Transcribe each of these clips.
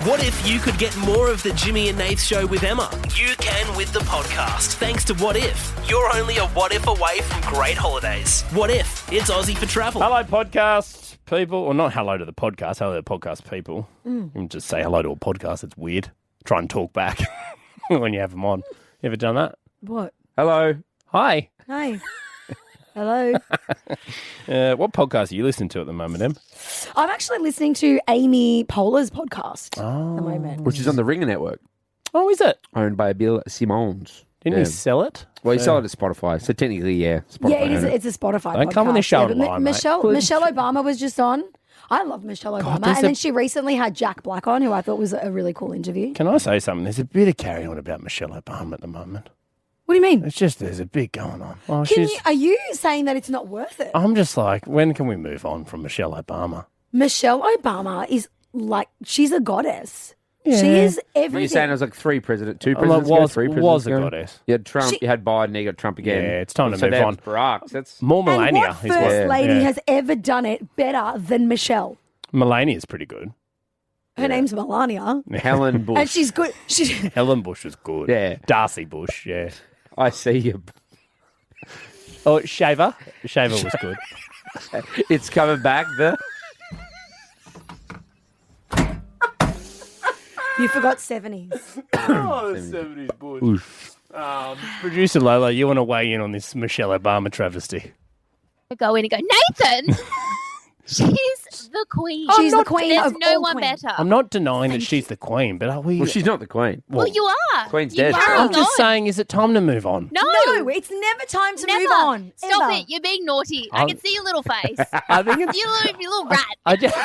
What if you could get more of the Jimmy and Nath Show with Emma? You can with the podcast, thanks to What If. You're only a what if away from great holidays. What if? It's Aussie for travel. Hello, podcast people. Or not hello to the podcast, hello to the podcast people. You can just say hello to a podcast. It's weird. Try and talk back when you have them on. You ever done that? What? Hello. Hi. Hi. Hello. What podcast are you listening to at the moment, Em? I'm actually listening to Amy Poehler's podcast at the moment. Which is on the Ringer Network, Oh, is it? owned by Bill Simmons. Didn't Yeah. he sell it? Well, he sold it to Spotify, so technically, yeah. Spotify Yeah, it is. owned It's a Spotify Don't podcast. come on this show but online, mate. Michelle Obama was just on. I love Michelle Obama. there's And then she recently had Jack Black on, who I thought was a really cool interview. Can I say something? There's a bit of carry on about Michelle Obama at the moment. What do you mean? It's just there's a bit going on. Oh, Are you saying that it's not worth it? I'm just like, when can we move on from Michelle Obama? Michelle Obama is like, she's a goddess. Yeah. She is everything. You're saying it was like two presidents was ago? a goddess. You had Trump, you had Biden, you got Trump again. Yeah, it's time to so move that on. was Barack. That's More and Melania. what first lady Yeah. has ever done it better than Michelle? Melania's pretty good. Her name's Melania. Helen Bush. And she's good. Helen Bush was good. Yeah. Darcy Bush, yeah. I see you. Oh, Shaver. Shaver was good. It's coming back. You forgot 70s. Oh, the 70s Bush. Producer Lola, you want to weigh in on this Michelle Obama travesty? I go in and go, Nathan, she's the queen. She's the queen There's of no all one queens. better. I'm not denying that she's the queen, but are we... Well, she's not the queen. Well, you are. Queen's You're dead. carrying I'm just on. saying, is it time to move on? No, No, it's never time to never. move on. Stop ever. it. You're being naughty. I can see your little face. I think it's... you little rat. I just...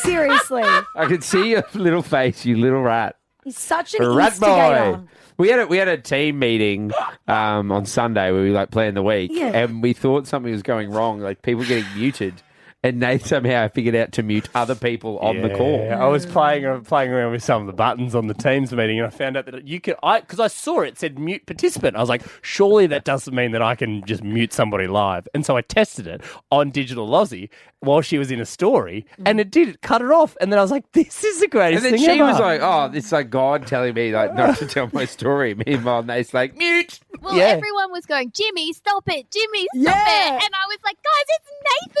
Seriously. I can see your little face, you little rat. He's such an Rat instigator. boy. We had a team meeting on Sunday where we planned the week, Yeah. and we thought something was going wrong, like people getting muted, and Nate somehow figured out to mute other people on the call. I was playing around with some of the buttons on the Teams meeting, and I found out that you could. Because I saw it said mute participant. I was like, surely that doesn't mean that I can just mute somebody live. And so I tested it on Digital Aussie while she was in a story, and it did. It cut it off, and then I was like, this is the greatest And then thing she ever. was like, "Oh, it's like God telling me like not to tell my story." Meanwhile, Nate's like, "Mute." Well, Yeah. everyone was going, Jimmy, stop it. Jimmy, stop Yeah. it. And I was like, guys, it's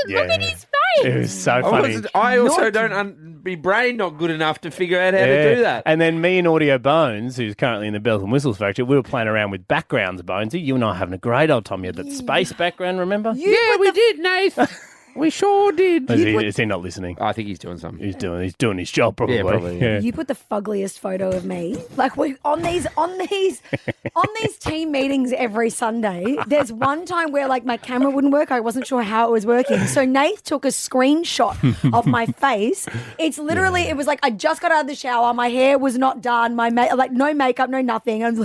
Nathan. Look at Yeah. his face. It was so funny. I also don't be brain not good enough to figure out how to do that. And then me and Audio Bones, who's currently in the Bells and Whistles factory, we were playing around with backgrounds, Bonesy. You and I were having a great old time. You had that space background, remember? Yeah, we did, Nathan. We sure did. Is he not listening? I think he's doing something. He's doing his job probably. Yeah, probably. You put the fuggliest photo of me. Like we on these team meetings every Sunday. There's one time where like my camera wouldn't work. I wasn't sure how it was working. So Nath took a screenshot of my face. It's literally it was like I just got out of the shower. My hair was not done. Like no makeup, no nothing. I'm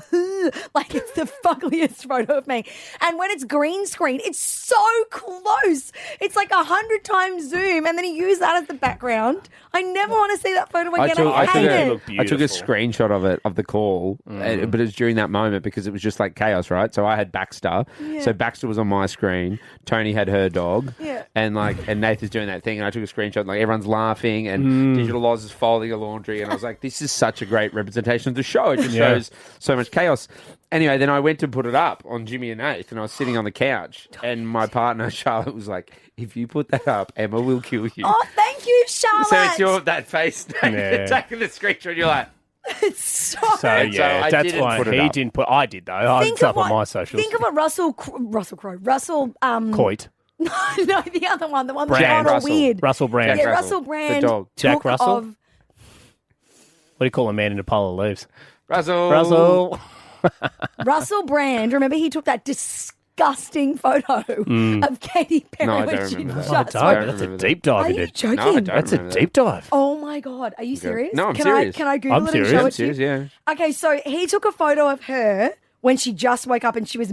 like it's the fuggliest photo of me. And when it's green screen, it's so close. It's like 100 times zoom, and then he used that as the background. I never want to see that photo again. I hate it. I took a screenshot of it, of the call, but it was during that moment because it was just like chaos, right? So I had Baxter. Yeah. So Baxter was on my screen. Tony had her dog. Yeah. And Nath is doing that thing, and I took a screenshot, and like everyone's laughing, and Digital Oz is folding a laundry, and I was like, this is such a great representation of the show. It just shows so much chaos. Anyway, then I went to put it up on Jimmy and Nath, and I was sitting on the couch, and my partner, Charlotte, was like, if you put that up, Emma will kill you. Oh, thank you, Charlotte. So it's that face taking the screenshot, you're like... It's so yeah, I that's didn't why put it he up. didn't put. I did though. I Think put of up on what- my socials. Think of what Russell Crowe. Coit. No, the other one. The one Brand. that's kind of Russell. weird. Russell Brand. Yeah, Jack Russell Russell. Brand. The dog. Jack took Russell? of- What do you call a man in a pile of leaves? Russell. Russell Brand. Remember, he took that disgusting photo of Katy Perry No, I when don't she remember that. I just don't. woke- That's a remember deep dive. Are you you did. joking? No, I don't. That's a remember deep dive. Oh my God. Are you serious? No, I'm can serious. Can I Google I'm it serious. and show I'm it to you? Serious, yeah. Okay, so he took a photo of her when she just woke up and she was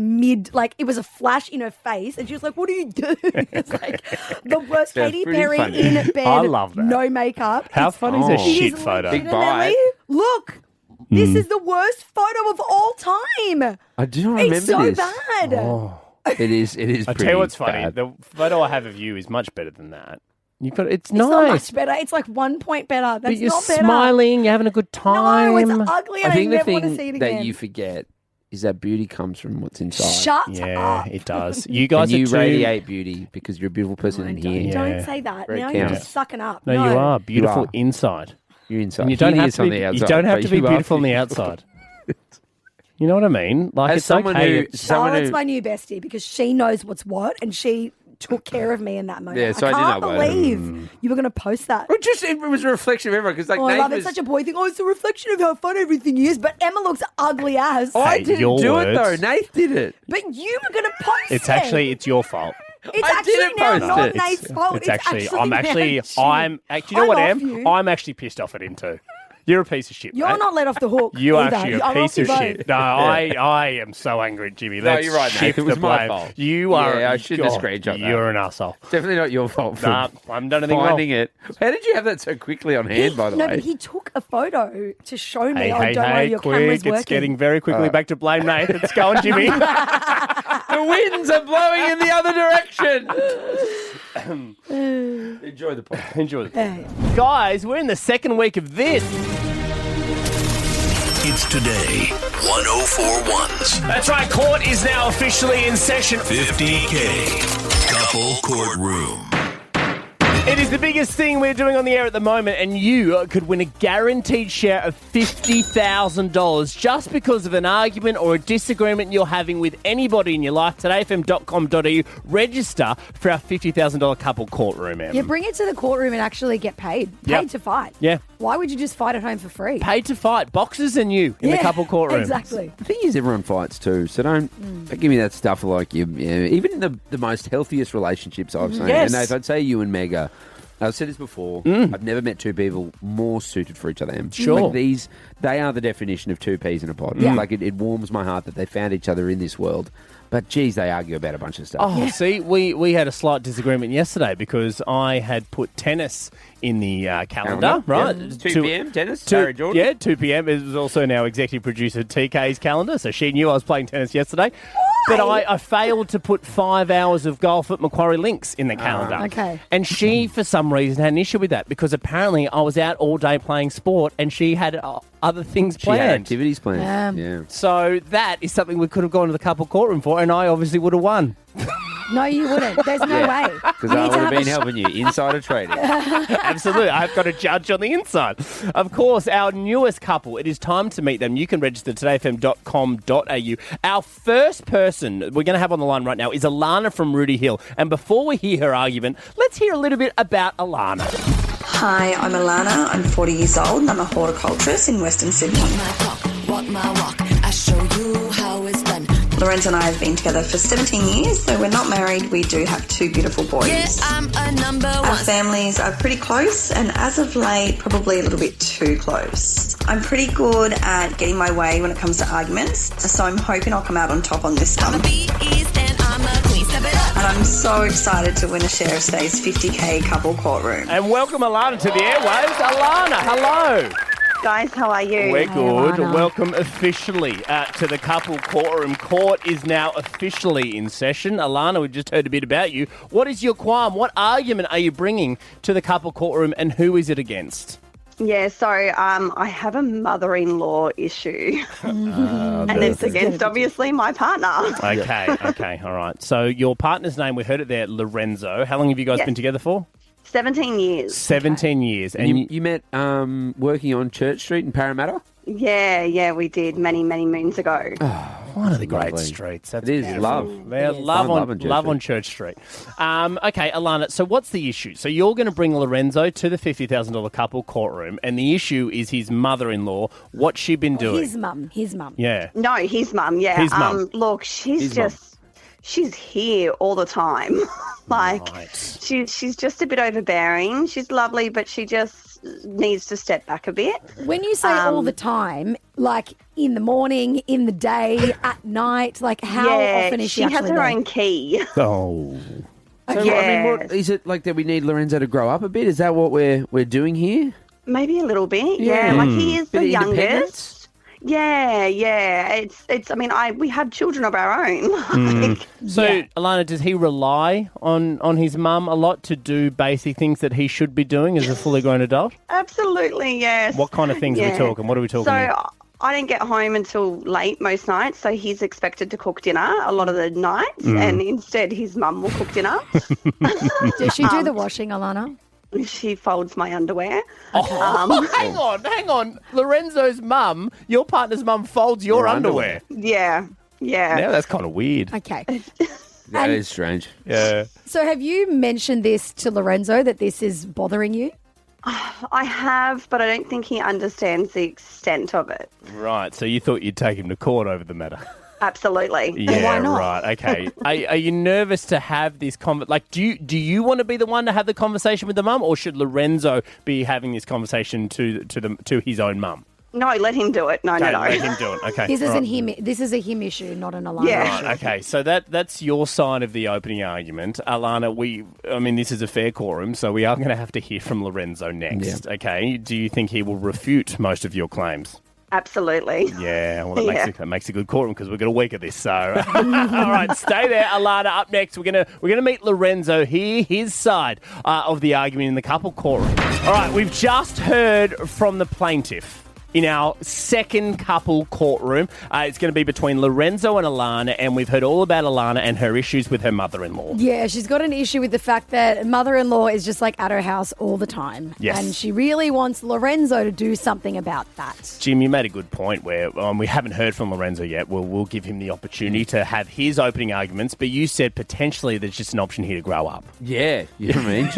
like it was a flash in her face and she was like, what are you doing? It's like the worst That's Katy pretty Perry funny. in bed. I love that. No makeup. How It's- funny is a Oh. it shit is photo? Big legitimately- bite. Look, this is the worst photo of all time. I do not remember It's so this. bad. It is I pretty tell you what's funny. bad. The photo I have of you is much better than that. It's It's not nice. much better. It's like 1 point better. That's But you're not better. smiling, you're having a good time. No, it's ugly and I think the never want to see thing it again. that you forget is that beauty comes from what's inside. Shut Yeah, up. it does. You guys And you are too... radiate beauty because you're a beautiful person in here. Don't say that. Very Now you're counts. just sucking up. No, you are beautiful You are. inside. You're inside. And you don't He have is to on be. the outside, You don't have but to be you are beautiful on the beautiful. outside. You know what I mean? Like As it's someone okay. who- someone Charlotte's who- my new bestie because she knows what's what and she took care of me in that moment. Yeah, so I did can't not worry. believe you were going to post that. It was a reflection of everyone because like Oh, I Nate love it. was, Such a boy thing. Oh, it's a reflection of how fun everything is. But Emma looks ugly as. I Hey, didn't your do it words. though. Nate did it. But you were going to post It's your fault. It's I actually didn't now post not it. Nate's fault. It's actually. I'm now actually. you. I'm actually. You know what, I'm Em? off you. I'm actually pissed off at him too. You're a piece of shit. You're mate. not let off the hook. You are either. actually a I'm piece off you of both. shit. No, I am so angry at Jimmy. No, Let's you're right, Nate. shift It was the my blame. fault. You are. Yeah, I shouldn't have God, screenshot that. You're an asshole. Definitely not your fault for Nah, I haven't done anything wrong. finding it. How did you have that so quickly on hand, by the No, way? but he took a photo to show me. Hey, Don't worry, your quick! camera's It's working. getting very quickly back to blame Nate. It's going, Jimmy. The winds are blowing in the other direction. Enjoy the podcast. Enjoy it. Hey. Guys, we're in the second week of this. It's today. 1041's That's right, court is now officially in session. 50K Couple Courtroom. It is the biggest thing we're doing on the air at the moment, and you could win a guaranteed share of $50,000 just because of an argument or a disagreement you're having with anybody in your life. todayfm.com.au. Register for our $50,000 couple courtroom, Em. Yeah, bring it to the courtroom and actually get paid. Yep. Paid to fight. Yeah. Why would you just fight at home for free? Paid to fight. Boxers and you in the couple courtroom. Exactly. The thing is, everyone fights too, so don't give me that stuff like you. Even in the most healthiest relationships I've seen. Yes. And Nate, I'd say you and Mega. I've said this before. I've never met two people more suited for each other. Sure. Like they are the definition of two peas in a pod. Yeah. Like it warms my heart that they found each other in this world. But geez, they argue about a bunch of stuff. Oh, see, we had a slight disagreement yesterday because I had put tennis in the calendar, right? Yeah. 2 p.m. tennis. 2, Sarah Jordan. Yeah, 2 p.m. It was also now executive producer TK's calendar, so she knew I was playing tennis yesterday. But I failed to put 5 hours of golf at Macquarie Links in the calendar. Okay. And she, for some reason, had an issue with that because apparently I was out all day playing sport and she had other things She had planned. activities planned. Yeah. So that is something we could have gone to the couple courtroom for, and I obviously would have won. No, you wouldn't. There's no way. Because You I need would to have been a- helping you. Insider trading. Absolutely. I've got a judge on the inside. Of course, our newest couple, it is time to meet them. You can register at todayfm.com.au. Our first person we're going to have on the line right now is Alana from Rudy Hill. And before we hear her argument, let's hear a little bit about Alana. Hi, I'm Alana. I'm 40 years old and I'm a horticulturist in Western Sydney. Walk my walk, I show you how it's done. Lorenzo and I have been together for 17 years, though we're not married. We do have 2 beautiful boys. Yeah, I'm a number Our one. families are pretty close, and as of late, probably a little bit too close. I'm pretty good at getting my way when it comes to arguments, so I'm hoping I'll come out on top on this I'm one. a beast and I'm a queen. Step it up. And I'm so excited to win a share of today's 50K couple courtroom. And welcome Alana to the airwaves. Alana, hello. Guys, how are you? We're good. Alana. Welcome officially to the couple courtroom. Court is now officially in session. Alana, we just heard a bit about you. What is your qualm? What argument are you bringing to the couple courtroom, and who is it against? Yeah, so I have a mother-in-law issue, and it's against obviously my partner. Okay, all right. So your partner's name, we heard it there, Lorenzo. How long have you guys Yes. been together for? 17 years. 17 years. And You met working on Church Street in Parramatta? Yeah, we did many moons ago. one of the great Lovely. streets. That's It is beautiful. love. They're It is. love I'm on loving Church love Street. on Church Street. Okay, Alana. So what's the issue? So you're going to bring Lorenzo to the $50,000 couple courtroom, and the issue is his mother-in-law. What's she been doing? His mum. Yeah. No, his mum, yeah. His mum. Look, she's His mum. she's here all the time. Like, Right. she's just a bit overbearing. She's lovely, but she just needs to step back a bit. When you say all the time, like in the morning, in the day, at night, like how often is she has actually her there? own key. Oh. So, I mean, what, is it like that we need Lorenzo to grow up a bit? Is that what we're doing here? Maybe a little bit, yeah. Like, he is Bit the of independence? youngest. Yeah. It's. I mean, we have children of our own. Like, So, Alana, does he rely on his mum a lot to do basic things that he should be doing as a fully grown adult? absolutely, yes. What kind of things are we talking? What are we talking about? So I don't get home until late most nights, so he's expected to cook dinner a lot of the nights, and instead his mum will cook dinner. Does she do the washing, Alana? She folds my underwear. Hang on. Lorenzo's mum, your partner's mum, folds your underwear. Yeah. Now that's kind of weird. Okay. That is strange. Yeah. So have you mentioned this to Lorenzo, that this is bothering you? I have, but I don't think he understands the extent of it. Right. So you thought you'd take him to court over the matter. Absolutely. Yeah, why not? right. Okay. Are you nervous to have this Like, do you want to be the one to have the conversation with the mum, or should Lorenzo be having this conversation to his own mum? No, let him do it. No. Let him do it. Okay. This all isn't right. him. This is a him issue, not an Alana Yeah. issue. Right, okay, so that's your side of the opening argument. Alana, this is a fair quorum, so we are going to have to hear from Lorenzo next, okay? Do you think he will refute most of your claims? Absolutely. Yeah, well, that makes a good courtroom because we've got a week of this. So, all right, stay there, Alana. Up next, we're gonna meet Lorenzo, hear his side of the argument in the couple courtroom. All right, we've just heard from the plaintiff in our second couple courtroom. It's going to be between Lorenzo and Alana, and we've heard all about Alana and her issues with her mother-in-law. Yeah, she's got an issue with the fact that mother-in-law is just like at her house all the time. Yes. And she really wants Lorenzo to do something about that. Jim, you made a good point where we haven't heard from Lorenzo yet. We'll give him the opportunity to have his opening arguments, but you said potentially there's just an option here to grow up. Yeah, you know what I mean?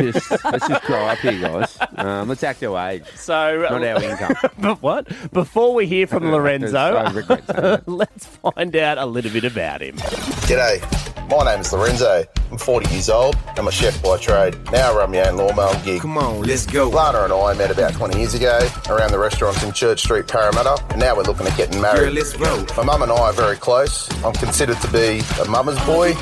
Let's just grow up here, guys. Let's act our age, So, not our income. But what? Before we hear from Lorenzo, I regret saying that. let's find out a little bit about him. G'day, my name is Lorenzo. I'm 40 years old. I'm a chef by trade. Now I run my own lawnmowing gig. Come on, let's go. Lana and I met about 20 years ago around the restaurants in Church Street, Parramatta, and now we're looking at getting married. Girl, let's roll. My mum and I are very close. I'm considered to be a mama's boy,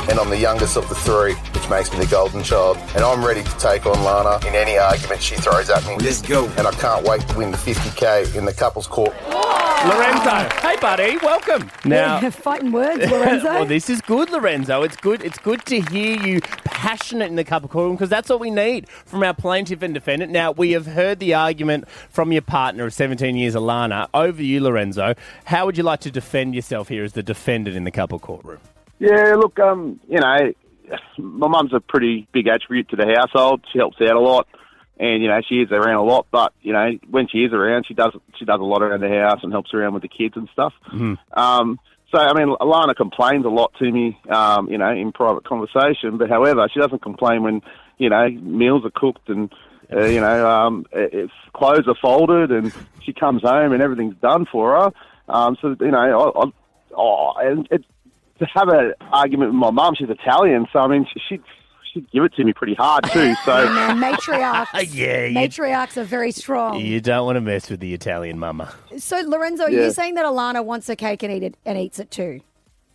and I'm the youngest of the three, which makes me the golden child. And I'm ready to take on Lana in any argument she throws at me. Let's go. And I can't wait to win the 50K in the couples court. Lorenzo, hey buddy, welcome. Now, Fighting words, Lorenzo. well, this is good, Lorenzo. It's good to hear you passionate in the couple courtroom because that's what we need from our plaintiff and defendant. Now, we have heard the argument from your partner of 17 years, Alana. Over to you, Lorenzo. How would you like to defend yourself here as the defendant in the couple courtroom? Yeah, look, my mum's a pretty big attribute to the household. She helps out a lot, and she is around a lot. But when she is around, she does a lot around the house and helps around with the kids and stuff. Mm-hmm. So Alana complains a lot to me, in private conversation. But however, she doesn't complain when meals are cooked and if clothes are folded and she comes home and everything's done for her. To have an argument with my mum, she's Italian, so she'd give it to me pretty hard too. So Matriarchs. Yeah, Matriarchs are very strong. You don't want to mess with the Italian mama. So, Lorenzo, are you saying that Alana wants her cake and eats it too?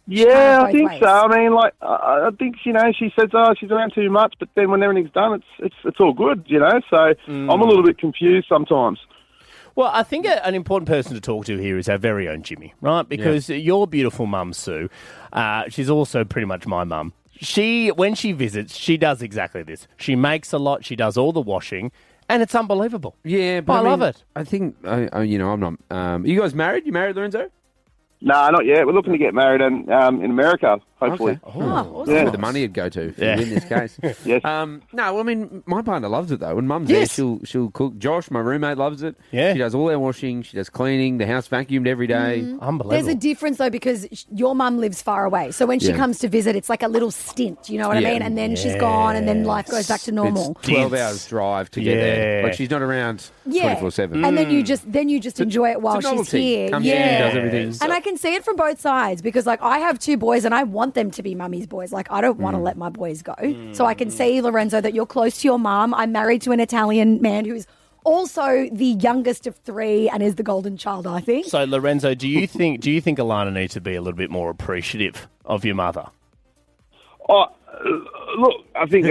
yeah, I think ways. so. I think she says, she's around too much, but then when everything's done, it's all good, So I'm a little bit confused sometimes. Well, I think an important person to talk to here is our very own Jimmy, right? Because your beautiful mum, Sue, she's also pretty much my mum. When she visits, she does exactly this. She makes a lot, she does all the washing, and it's unbelievable. Yeah, but I love it. I think, I'm not... you guys married? You married, Lorenzo? No, not yet. We're looking to get married in America, hopefully. Okay. awesome. Where the money would go to if you win this case. Yes. My partner loves it, though. When Mum's Yes. there, she'll cook. Josh, my roommate, loves it. Yeah. She does all our washing. She does cleaning. The house vacuumed every day. Unbelievable. There's a difference, though, because your mum lives far away. So when she Yeah. comes to visit, it's like a little stint, you know what I Yeah. mean? And then she's gone, and then life goes back to normal. It's 12 hours drive to get there. Like, she's not around 24/7. And then you just enjoy it while it's a she's novelty. here. Comes in, does everything. And I can see it from both sides because, I have two boys and I want them to be mummy's boys. I don't want to let my boys go. So I can see, Lorenzo, that you're close to your mum. I'm married to an Italian man who's also the youngest of three and is the golden child, I think. So, Lorenzo, do you think Alana needs to be a little bit more appreciative of your mother? Oh, Look, I think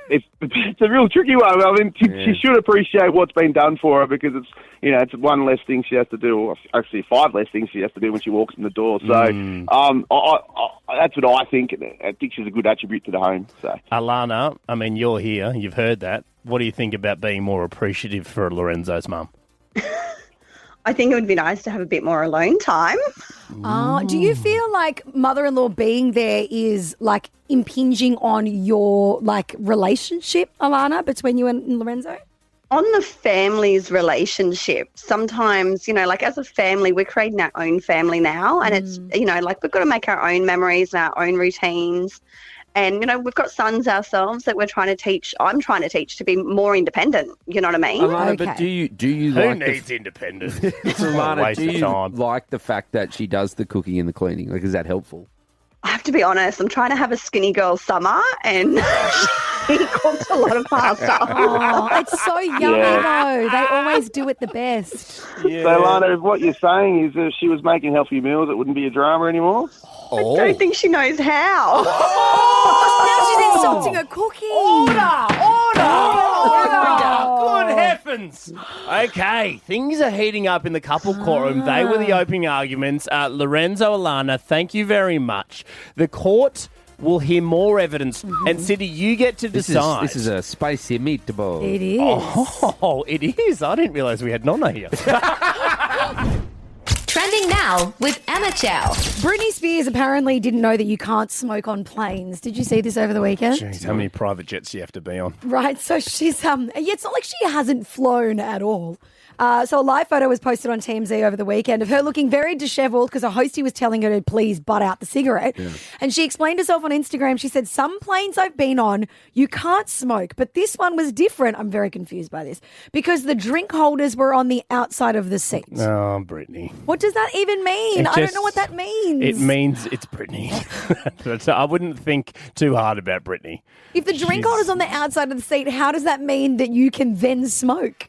it's a real tricky one. I mean, she should appreciate what's been done for her because it's one less thing she has to do, or actually 5 less things she has to do when she walks in the door. So that's what I think. I think she's a good attribute to the home. So, Alana, I mean, you're here. You've heard that. What do you think about being more appreciative for Lorenzo's mum? I think it would be nice to have a bit more alone time. Do you feel like mother-in-law being there is like impinging on your like relationship, Alana, between you and Lorenzo? On the family's relationship, sometimes, like as a family, we're creating our own family now. And it's, like we've got to make our own memories and our own routines. And, we've got sons ourselves that we're trying to teach. I'm trying to teach to be more independent. You know what I mean? Alana, but do you Who like needs independence? Alana, Waste do of you time. like the fact that she does the cooking and the cleaning? Like, is that helpful? I have to be honest, I'm trying to have a skinny girl summer and she cooks a lot of pasta. Oh, it's so yummy though. They always do it the best. Yeah. So, Lana, what you're saying is if she was making healthy meals, it wouldn't be a drama anymore? I don't think she knows how. Now she's insulting her cooking. Good heavens. Okay, things are heating up in the couple courtroom. They were the opening arguments. Lorenzo, Alana, thank you very much. The court will hear more evidence. And, City, you get to decide. This is a spicy meatball. It is. Oh, it is. I didn't realise we had Nonna here. Trending now with Emma Chow. Britney Spears apparently didn't know that you can't smoke on planes. Did you see this over the weekend? Jeez, how many private jets do you have to be on? Right, so she's it's not like she hasn't flown at all. So a live photo was posted on TMZ over the weekend of her looking very dishevelled because a hostie was telling her to please butt out the cigarette. Yeah. And she explained herself on Instagram. She said, some planes I've been on, you can't smoke, but this one was different. I'm very confused by this because the drink holders were on the outside of the seat. Oh, Britney. What does that even mean? I don't know what that means. It means it's Britney. I wouldn't think too hard about Britney. If the drink holder's on the outside of the seat, how does that mean that you can then smoke?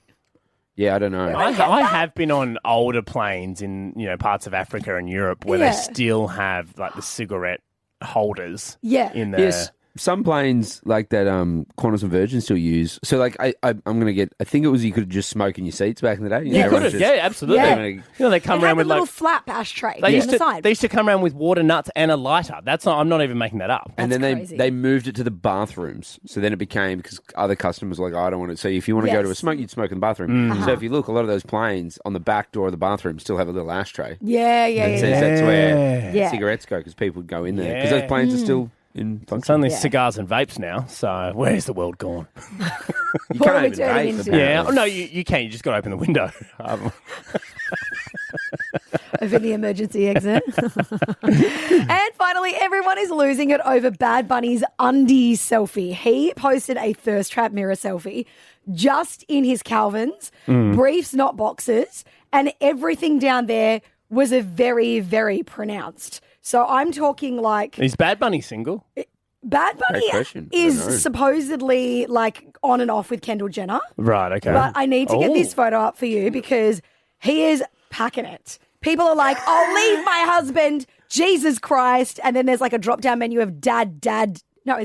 Yeah, I don't know. I have been on older planes in parts of Africa and Europe where they still have like the cigarette holders. In there. Yes, some planes like that Qantas and Virgin still use. So like I'm gonna get. I think it was you could just smoke in your seats back in the day. You could have. Yeah, absolutely. Yeah. They come it around had with a little like flap ashtray they on the side. They used to come around with water, nuts, and a lighter. I'm not even making that up. And then they moved it to the bathrooms. So then it became because other customers were like, I don't want to. So if you want to go to a smoke, you'd smoke in the bathroom. So if you look, a lot of those planes on the back door of the bathroom still have a little ashtray. Yeah. That's where cigarettes go because people would go in there because those planes are still in function. It's only cigars and vapes now. So where's the world gone? You can't even vape. Yeah, no, you can't. You just got to open the window. Over the emergency exit. And finally, everyone is losing it over Bad Bunny's undies selfie. He posted a thirst trap mirror selfie just in his Calvins, briefs, not boxers, and everything down there was a very, very pronounced. So I'm talking like... Is Bad Bunny single? Bad Bunny is supposedly like on and off with Kendall Jenner. Right, okay. But I need to get this photo up for you because he is packing it. People are like, I'll leave my husband, Jesus Christ. And then there's like a drop-down menu of it's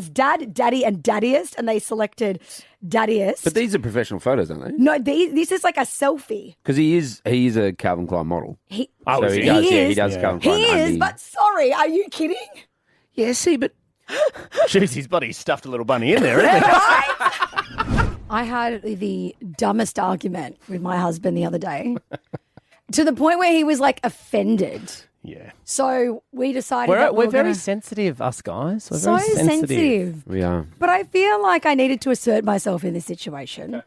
dad, daddy, and daddiest. And they selected daddiest. But these are professional photos, aren't they? No, this is like a selfie. Because he is a Calvin Klein model. He does Calvin Klein. He is, but sorry, are you kidding? Yeah, see, but... Jeez, his buddy stuffed a little bunny in there, isn't he? I had the dumbest argument with my husband the other day to the point where he was like offended. Yeah. So we decided we're very sensitive, us guys. We're so very sensitive. We are. But I feel like I needed to assert myself in this situation. Okay.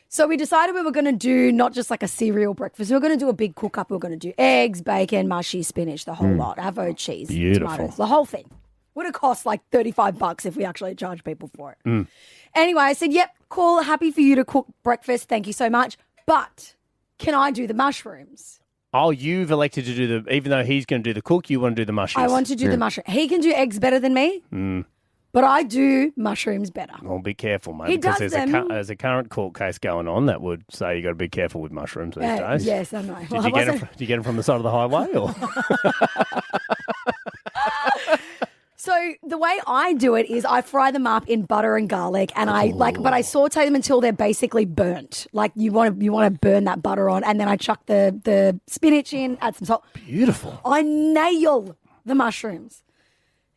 So we decided we were going to do not just like a cereal breakfast. We were going to do a big cook-up. We were going to do eggs, bacon, mushy, spinach, the whole lot, avocado, cheese, tomatoes, the whole thing. Would have cost like $35 if we actually charged people for it. Anyway, I said, yep, cool, happy for you to cook breakfast. Thank you so much. But can I do the mushrooms? Oh, you've elected to do even though he's going to do the cook, you want to do the mushrooms. I want to do the mushroom. He can do eggs better than me, but I do mushrooms better. Well, be careful, mate. He because does there's a current court case going on that would say you got to be careful with mushrooms these days. Yes, I know. Did you get them from the side of the highway? Or? So the way I do it is I fry them up in butter and garlic, and but I saute them until they're basically burnt. Like you want to burn that butter on, and then I chuck the spinach in, add some salt. Beautiful. I nail the mushrooms.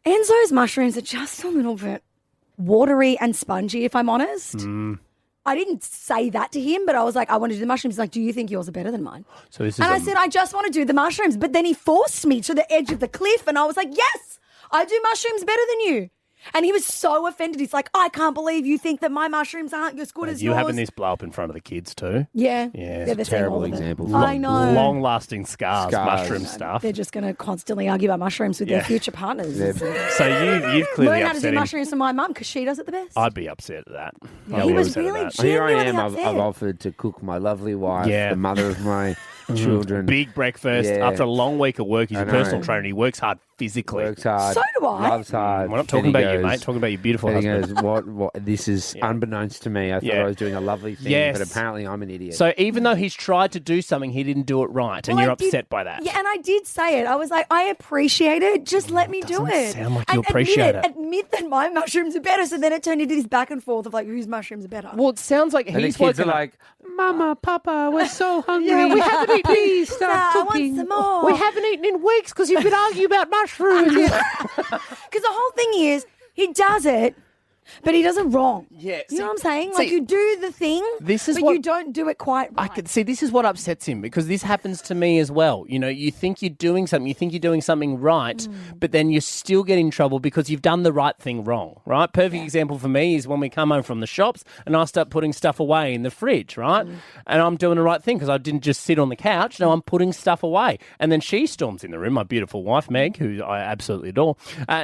Enzo's mushrooms are just a little bit watery and spongy, if I'm honest. I didn't say that to him, but I was like, I want to do the mushrooms. He's like, do you think yours are better than mine? So this is and I said, I just want to do the mushrooms. But then he forced me to the edge of the cliff, and I was like, yes, I do mushrooms better than you. And he was so offended. He's like, I can't believe you think that my mushrooms aren't as good as yours. You having this blow up in front of the kids too? Yeah. Yeah, They're terrible example. I know. Long-lasting scars, mushroom stuff. They're just going to constantly argue about mushrooms with their future partners. So you've clearly Learn how to upset do him. mushrooms from my mum because she does it the best. I'd be upset at that. Yeah, he was really Here I am. genuinely I've upset. offered to cook my lovely wife, the mother of my children. Big breakfast. Yeah. After a long week of work, he's I a know. personal trainer. He works hard physically. Works hard. So do I. Loves hard. We're not talking And he about you, goes- mate. Talking about your beautiful And he husband. goes, what? This is unbeknownst to me. I thought I was doing a lovely thing, Yes. but apparently I'm an idiot. So even though he's tried to do something, he didn't do it right, and Well, you're I did- upset by that. Yeah, and I did say it. I was like, I appreciate it. Just let me do it. sound like you And appreciate it. Admit that my mushrooms are better. So then it turned into this back and forth of like, whose mushrooms are better? Well, it sounds like and the he's kids are woken up. like, Mama, Papa, we're so hungry. Yeah, we haven't eaten. Please start I want cooking. some more. We haven't eaten in weeks because you've been arguing about mushrooms. Because the whole thing is, he does it, but he does it wrong. Yeah, You know what I'm saying? see, Like, you do the thing, this is but what- you don't do it quite right. I could see this is what upsets him because this happens to me as well. You know, you think you're doing something, you think you're doing something right, but then you still get in trouble because you've done the right thing wrong, right? Perfect example for me is when we come home from the shops and I start putting stuff away in the fridge, right? And I'm doing the right thing because I didn't just sit on the couch. No, I'm putting stuff away. And then she storms in the room, my beautiful wife, Meg, who I absolutely adore.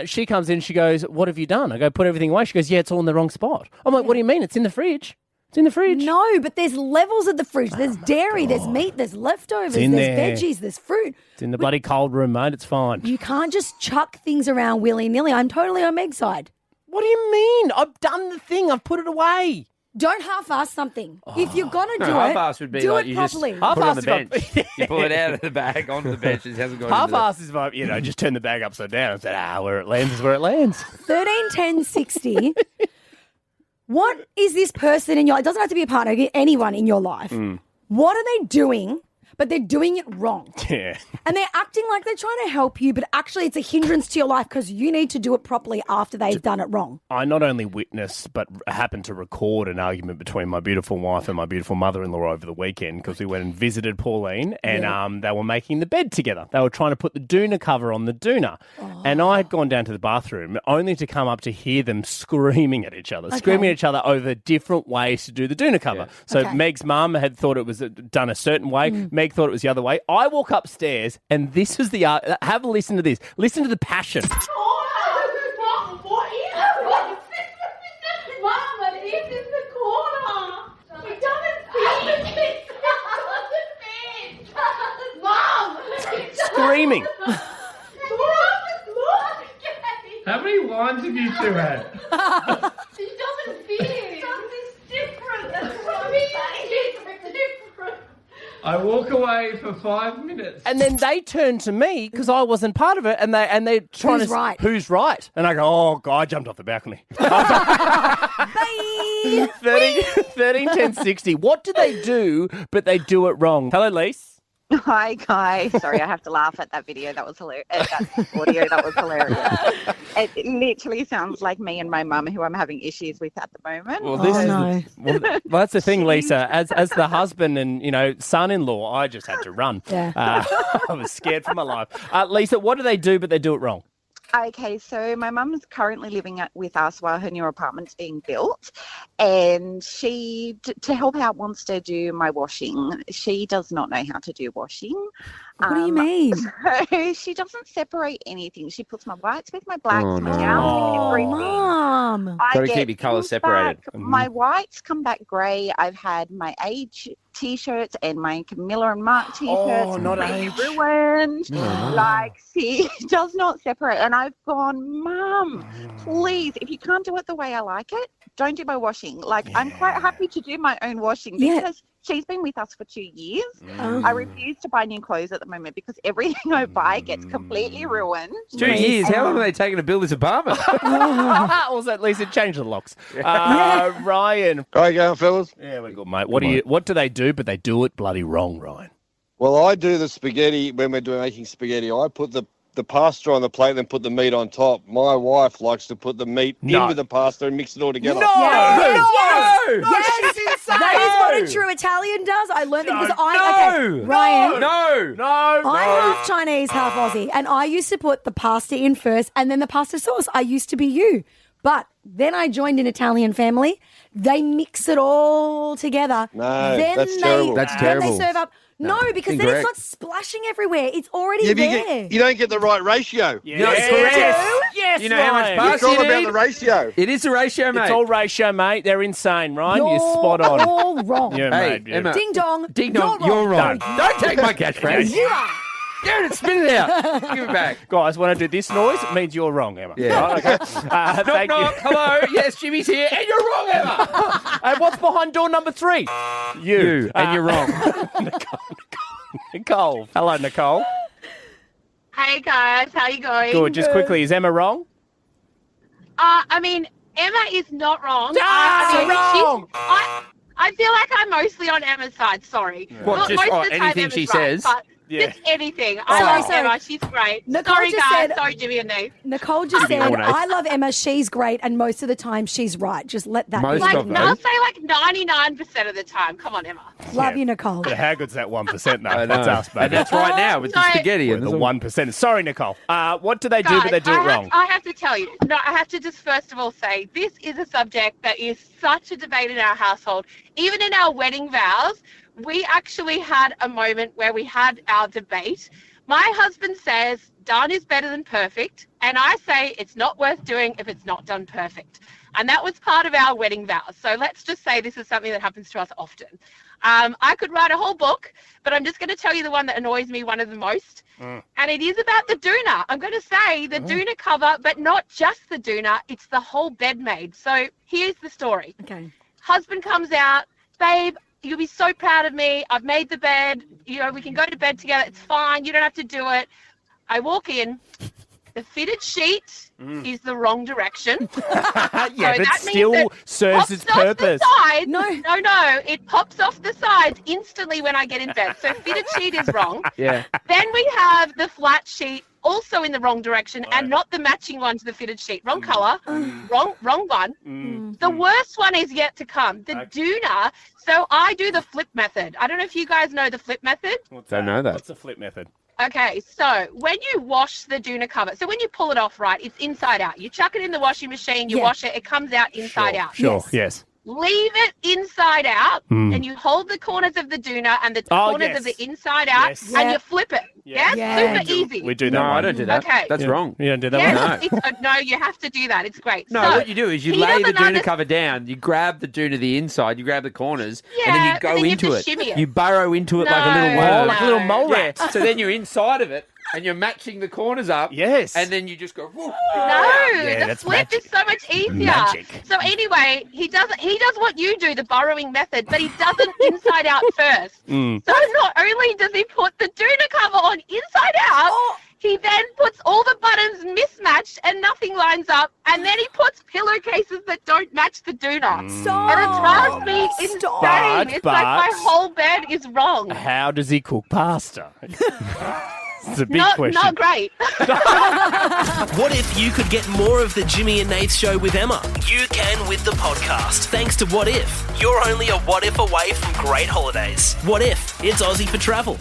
She comes in, she goes, what have you done? I go, put everything away. She goes, yeah, it's all in the wrong spot. I'm like, what do you mean? It's in the fridge. It's in the fridge. No, but there's levels of the fridge. There's dairy, there's meat, there's leftovers, in there's there. veggies, there's fruit. It's in the bloody cold room, mate. It's fine. You can't just chuck things around willy-nilly. I'm totally on Meg's side. What do you mean? I've done the thing. I've put it away. Don't half-ass something. If you're going to do No, it, half-ass would be do like it you just properly. put it on the Half-ass bench. is like- You pull it out of the bag onto the bench. It hasn't gone into the... Half-ass is like, just turn the bag upside down and say, where it lands is where it lands. 13, 10, 60. What is this person in your life? It doesn't have to be a partner, anyone in your life. What are they doing, but they're doing it wrong? Yeah. And they're acting like they're trying to help you, but actually it's a hindrance to your life because you need to do it properly after they've done it wrong. I not only witnessed, but happened to record an argument between my beautiful wife and my beautiful mother-in-law over the weekend because we went and visited Pauline and they were making the bed together. They were trying to put the doona cover on the doona. And I had gone down to the bathroom only to come up to hear them screaming at each other, screaming at each other over different ways to do the doona cover. So Meg's mum had thought it was done a certain way. Meg thought it was the other way. I walk upstairs and this was the... have a listen to this. Listen to the passion. Screaming. How many wines have you two had? She doesn't fit. Something's different. That's what I'm saying. It's different. I walk away for 5 minutes. And then they turn to me because I wasn't part of it, and they're trying Who's to right? Who's right? And I go, oh God, I jumped off the balcony. Bye. 13, 10, 60. What do they do? But they do it wrong. Hello, Lise. Hi, guys. Sorry, I have to laugh at that video. That was hilarious. That audio, that was hilarious. It literally sounds like me and my mum, who I'm having issues with at the moment. Well, this well, that's the thing, Lisa. As the husband and son-in-law, I just had to run. Yeah. I was scared for my life. Lisa, what do they do? But they do it wrong. Okay, so my mum's currently living with us while her new apartment's being built, and she, to help out, wants to do my washing. She does not know how to do washing. What do you mean? So she doesn't separate anything. She puts my whites with my blacks, Oh, my no. gowns with everything. Mom. I Gotta get keep your colours things separated. back. My whites come back grey. I've had my age T-shirts and my Camilla and Mark T-shirts completely ruined. Like, she does not separate. And I've gone, Mum, please, if you can't do it the way I like it, don't do my washing. Like, I'm quite happy to do my own washing because she's been with us for 2 years. I refuse to buy new clothes at the moment because everything I buy gets completely ruined. 2 years? How long are they taking to build this apartment? Also, at least it changed the locks. Ryan. How you going, fellas? Yeah, we're good, mate. What do they do? But they do it bloody wrong, Ryan. Well, I do the spaghetti when we're making spaghetti. I put the pasta on the plate and then put the meat on top. My wife likes to put the meat in with the pasta and mix it all together. Yes. That is what a true Italian does. I learned it because Ryan. I'm half Chinese, half Aussie, and I used to put the pasta in first and then the pasta sauce. I used to be you. But then I joined an Italian family. They mix it all together. No, then that's terrible. That's terrible. They serve up. No, because then it's not splashing everywhere. It's already there. You don't get the right ratio. Yes, you know how much Ryan. pasta It's all you about need? the ratio. It is a ratio, mate. It's all ratio, mate. They're insane, Ryan. You're spot on. all wrong. Yeah, Hey, mate. Yeah. Emma. Ding dong. Ding dong, you're wrong. Don't take my catchphrase. You are. Get it, spit it out. Give it back. Guys, when I do this noise, it means you're wrong, Emma. Yeah. Right, okay. Thank Knock, you. hello. Yes, Jimmy's here. And you're wrong, Emma. And what's behind door number 3? You. And you're wrong. Nicole. Hello, Nicole. Hey guys, how you going? Good. Just quickly, is Emma wrong? I mean, Emma is not wrong. wrong. I feel like I'm mostly on Emma's side. Sorry. What, Not just most of the time anything Emma's she right, says? but Yeah. just anything. I love Emma. She's great. Nicole Sorry, just guys. said- Sorry, Jimmy and Nate. Nicole just Jimmy said, Ornate. I love Emma. She's great. And most of the time, she's right. Just let that Most be. of them. I'll say like 99% of the time. Come on, Emma. Love you, Nicole. But how good's that 1% though? I know. That's us, baby. And that's right now with the No. spaghetti. We're And the there's all- 1%. Sorry, Nicole. What do they do, but they do it wrong? I have to tell you. No, I have to just first of all say this is a subject that is such a debate in our household. Even in our wedding vows, we actually had a moment where we had our debate. My husband says done is better than perfect, and I say it's not worth doing if it's not done perfect. And that was part of our wedding vows. So let's just say this is something that happens to us often. I could write a whole book, but I'm just going to tell you the one that annoys me one of the most. And it is about the doona. I'm going to say the doona cover, but not just the doona. It's the whole bed made. So here's the story. Okay. Husband comes out, babe, you'll be so proud of me. I've made the bed. You know, we can go to bed together. It's fine. You don't have to do it. I walk in. The fitted sheet is the wrong direction. Yeah, but still serves its purpose. No. It pops off the sides instantly when I get in bed. So fitted sheet is wrong. Yeah. Then we have the flat sheet also in the wrong direction and not the matching one to the fitted sheet. Wrong colour. Wrong one. The worst one is yet to come. The doona. So I do the flip method. I don't know if you guys know the flip method. Don't know that. What's the flip method? Okay, so when you wash the doona cover, so when you pull it off, right, it's inside out. You chuck it in the washing machine, you wash it, it comes out inside out. Sure, yes. Leave it inside out, and you hold the corners of the doona and the corners of the inside out, and you flip it. Yes? Super easy. We do that. No, I one. don't do that. Okay. That's wrong. You don't do that Yes, one? no, you have to do that. It's great. No, So, what you do is you he lay the doesn't doona cover down, you grab the doona the inside, you grab the corners, and then Yeah, you go but then you into have to it. shimmy it. You burrow into it like a little No, worm. like a little mole rat. Yeah. So then you're inside of it, and you're matching the corners up. Yes. And then you just go, woof. No, the flip is so much easier. Magic. So anyway, he does what you do, the borrowing method, but he does it inside out first. So not only does he put the doona cover on inside out, he then puts all the buttons mismatched and nothing lines up, and then he puts pillowcases that don't match the doona. And it drives me insane. It's like my whole bed is wrong. How does he cook pasta? It's a big question. Not great. What if you could get more of the Jimmy and Nath Show with Emma? You can with the podcast. Thanks to What If. You're only a what if away from great holidays. What if? It's Aussie for travel.